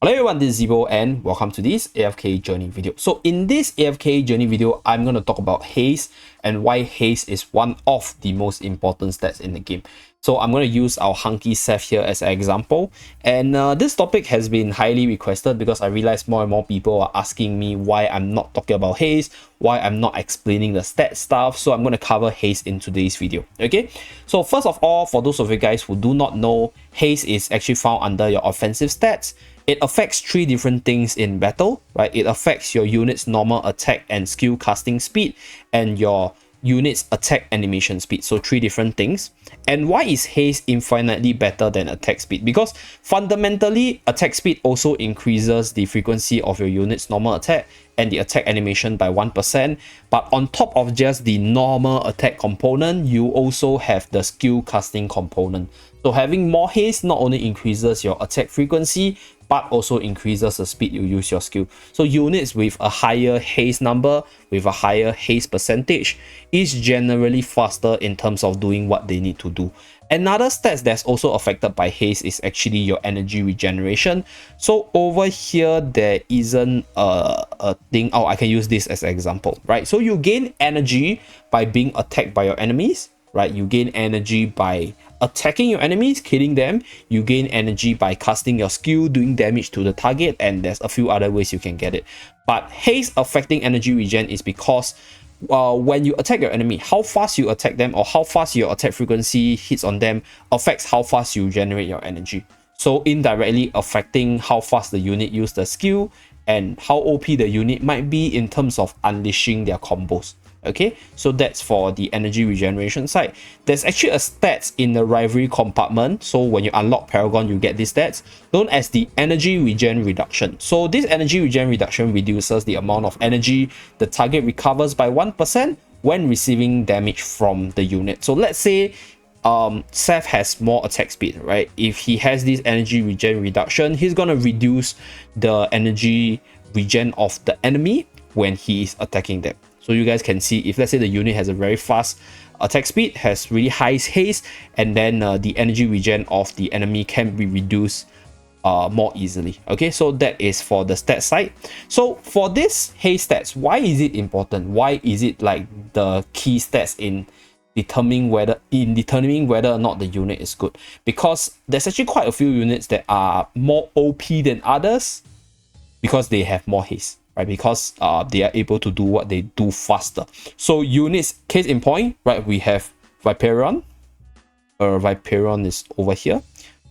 Hello everyone, this is Zeeebo and welcome to this AFK Journey video. So in this AFK Journey video, I'm going to talk about Haste and why Haste is one of the most important stats in the game. So I'm going to use our Hunky Seth here as an example. And this topic has been highly requested because I realize more and more people are asking me why I'm not talking about Haste, why I'm not explaining the stat stuff. So I'm going to cover Haste in today's video. Okay, so first of all, for those of you guys who do not know, Haste is actually found under your offensive stats. It affects 3 different things in battle, right? It affects your unit's normal attack and skill casting speed and your unit's attack animation speed. So 3 different things. And why is Haste infinitely better than attack speed? Because fundamentally, attack speed also increases the frequency of your unit's normal attack and the attack animation by 1%. But on top of just the normal attack component, you also have the skill casting component. So having more haste not only increases your attack frequency, but also increases the speed you use your skill. So units with a higher haste number, with a higher haste percentage, is generally faster in terms of doing what they need to do. Another stat that's also affected by haste is actually your energy regeneration. So over here, there isn't a thing. Oh, I can use this as an example, right? So you gain energy by being attacked by your enemies, right? You gain energy by attacking your enemies, killing them. You gain energy by casting your skill, doing damage to the target, and there's a few other ways you can get it. But haste affecting energy regen is because when you attack your enemy, how fast you attack them or how fast your attack frequency hits on them affects how fast you generate your energy. So indirectly affecting how fast the unit use the skill and how OP the unit might be in terms of unleashing their combos. Okay, so that's for the energy regeneration side. There's actually a stats in the rivalry compartment. So when you unlock Paragon, you get these stats known as the energy regen reduction. So this energy regen reduction reduces the amount of energy the target recovers by 1% when receiving damage from the unit. So let's say Seth has more attack speed, right? If he has this energy regen reduction, he's gonna reduce the energy regen of the enemy when he is attacking them. So you guys can see, if let's say the unit has a very fast attack speed, has really high haste, and then the energy regen of the enemy can be reduced more easily. Okay, so that is for the stat side. So for this haste stats, why is it important? Why is it like the key stats in determining whether or not the unit is good? Because there's actually quite a few units that are more OP than others because they have more haste, right? Because they are able to do what they do faster. So units, case in point, right? We have Viperion. Viperion is over here.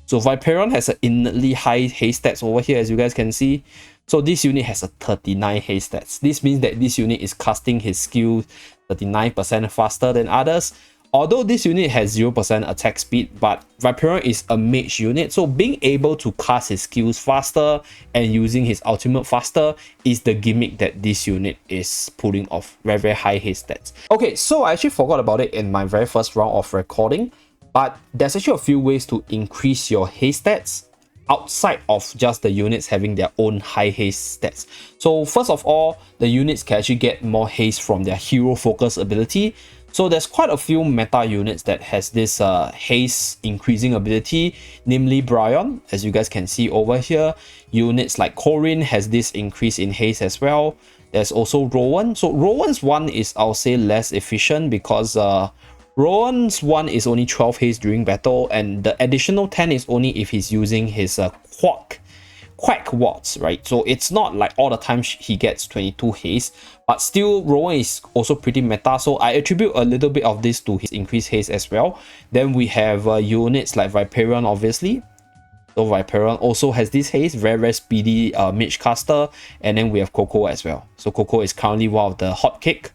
So Viperion has an inertly high haste stats over here, as you guys can see. So this unit has a 39 haste stats. This means that this unit is casting his skill 39% faster than others. Although this unit has 0% attack speed, but Viperion is a mage unit, so being able to cast his skills faster and using his ultimate faster is the gimmick that this unit is pulling off. Very, very high haste stats. Okay, so I actually forgot about it in my very first round of recording, but there's actually a few ways to increase your haste stats outside of just the units having their own high haste stats. So first of all, the units can actually get more haste from their hero focus ability. So there's quite a few meta units that has this haste increasing ability, namely Bryon, as you guys can see over here. Units like Corrin has this increase in haste as well. There's also Rowan. So Rowan's one is, I'll say, less efficient because Rowan's one is only 12 haste during battle, and the additional 10 is only if he's using his Quack Wards, right? So it's not like all the time he gets 22 haste, but still Rowan is also pretty meta, so I attribute a little bit of this to his increased haste as well. Then we have units like Viperion, obviously. So Viperion also has this haste, very, very speedy mage caster, and then we have Coco as well. So Coco is currently one of the hot cake.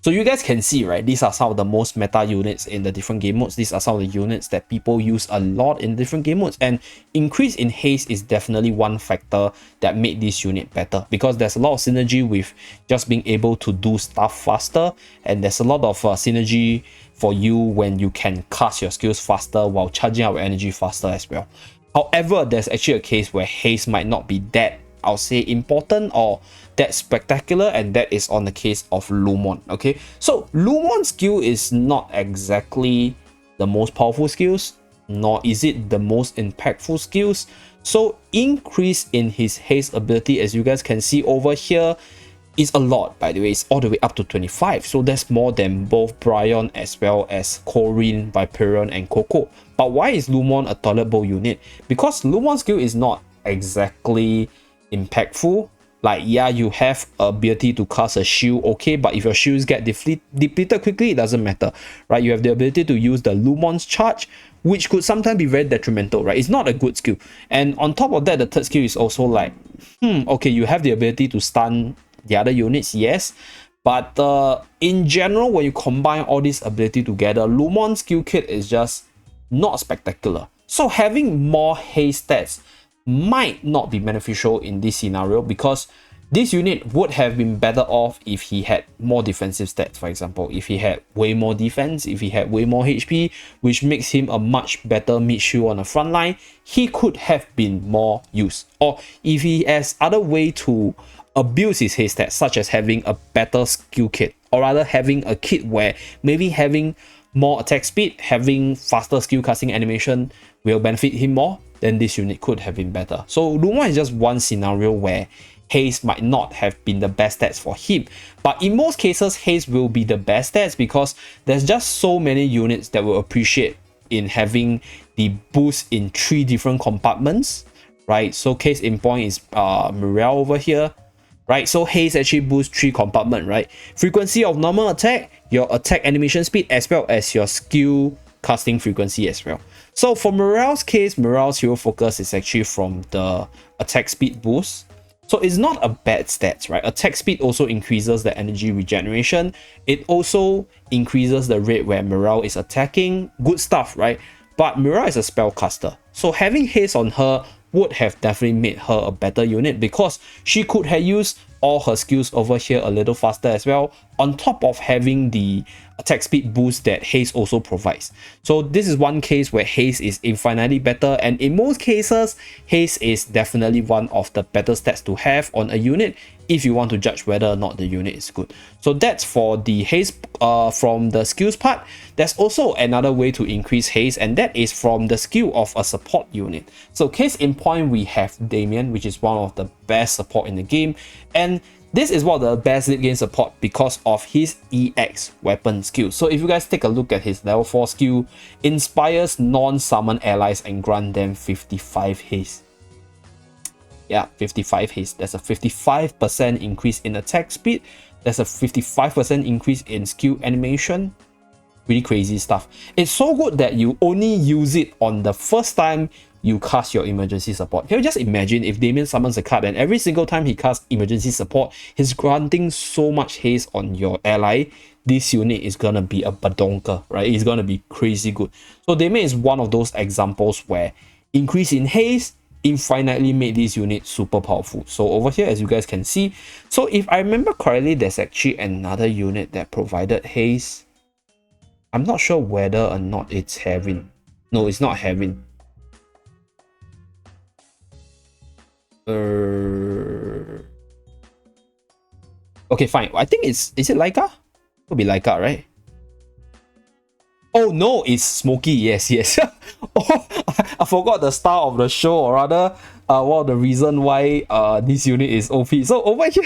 So you guys can see, right, these are some of the most meta units in the different game modes. These are some of the units that people use a lot in different game modes, and increase in haste is definitely one factor that made this unit better, because there's a lot of synergy with just being able to do stuff faster, and there's a lot of synergy for you when you can cast your skills faster while charging out energy faster as well. However, there's actually a case where haste might not be that, I'll say, important or that spectacular, and that is on the case of Lumon. Okay, so Lumon's skill is not exactly the most powerful skills, nor is it the most impactful skills. So increase in his haste ability, as you guys can see over here, is a lot, by the way. It's all the way up to 25, so that's more than both Bryon as well as Corrin, Viperion, and Coco. But why is Lumon a toilet bowl unit? Because Lumon's skill is not exactly impactful. Like, yeah, you have ability to cast a shield, okay, but if your shields get depleted quickly, it doesn't matter, right? You have the ability to use the Lumon's charge, which could sometimes be very detrimental, right? It's not a good skill. And on top of that, the third skill is also like, okay, you have the ability to stun the other units, yes, but in general, when you combine all these ability together, Lumon's skill kit is just not spectacular. So having more haste stats might not be beneficial in this scenario, because this unit would have been better off if he had more defensive stats. For example, if he had way more defense, if he had way more HP, which makes him a much better mid shield on the front line, he could have been more used. Or if he has other way to abuse his haste stats, such as having a better skill kit, or rather having a kit where maybe having more attack speed, having faster skill casting animation will benefit him more, then this unit could have been better. So Lumon is just one scenario where haste might not have been the best stats for him, but in most cases haste will be the best stats, because there's just so many units that will appreciate in having the boost in 3 different compartments, right? So case in point is Morale over here, right? So haste actually boosts 3 compartments, right? Frequency of normal attack, your attack animation speed, as well as your skill casting frequency as well. So for Morale's case, Morale's hero focus is actually from the attack speed boost. So it's not a bad stats, right? Attack speed also increases the energy regeneration. It also increases the rate where Morale is attacking. Good stuff, right? But Morale is a spellcaster, so having haste on her would have definitely made her a better unit, because she could have used all her skills over here a little faster as well, on top of having the attack speed boost that haste also provides. So this is one case where haste is infinitely better, and in most cases haste is definitely one of the better stats to have on a unit if you want to judge whether or not the unit is good. So that's for the haste from the skills part. There's also another way to increase haste, and that is from the skill of a support unit. So case in point, we have Damien, which is one of the best support in the game, and this is one of the best late game support because of his EX weapon skill. So if you guys take a look at his level 4 skill, inspires non-summon allies and grant them 55 haste. Yeah, 55 haste. There's a 55% increase in attack speed. There's a 55% increase in skill animation. Really crazy stuff. It's so good that you only use it on the first time you cast your emergency support. Can you just imagine if Damien summons a card and every single time he casts emergency support, he's granting so much haste on your ally? This unit is gonna be a badonka, right? It's gonna be crazy good. So Damien is one of those examples where increase in haste infinitely made this unit super powerful. So over here, as you guys can see, so if I remember correctly, there's actually another unit that provided haste. I'm not sure whether or not it's having. No, it's not having. Okay, fine. I think is it Laika? Could be Laika, right? Oh no, it's Smokey. Yes, yes. Oh, I forgot the star of the show, or rather, one of the reason why this unit is OP. So over here,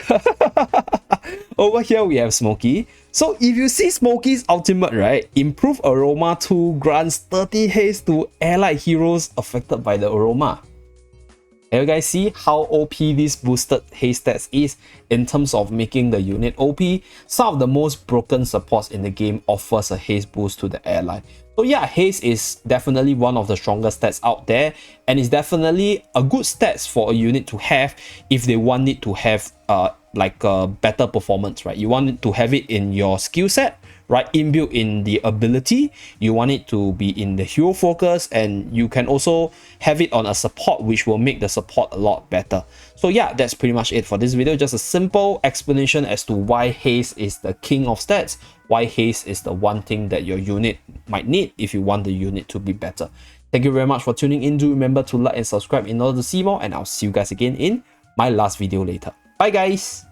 over here we have Smokey. So if you see Smokey's ultimate, right, improve aroma 2 grants 30 haste to allied heroes affected by the aroma. Can you guys see how OP this boosted haste stats is in terms of making the unit OP? Some of the most broken supports in the game offers a haste boost to the ally. So yeah, haste is definitely one of the strongest stats out there, and it's definitely a good stats for a unit to have if they want it to have like a better performance, right? You want it to have it in your skill set, right, inbuilt in the ability. You want it to be in the hero focus, and you can also have it on a support, which will make the support a lot better. So yeah, that's pretty much it for this video. Just a simple explanation as to why haste is the king of stats, why haste is the one thing that your unit might need if you want the unit to be better. Thank you very much for tuning in. Do remember to like and subscribe in order to see more, and I'll see you guys again in my last video later. Bye guys.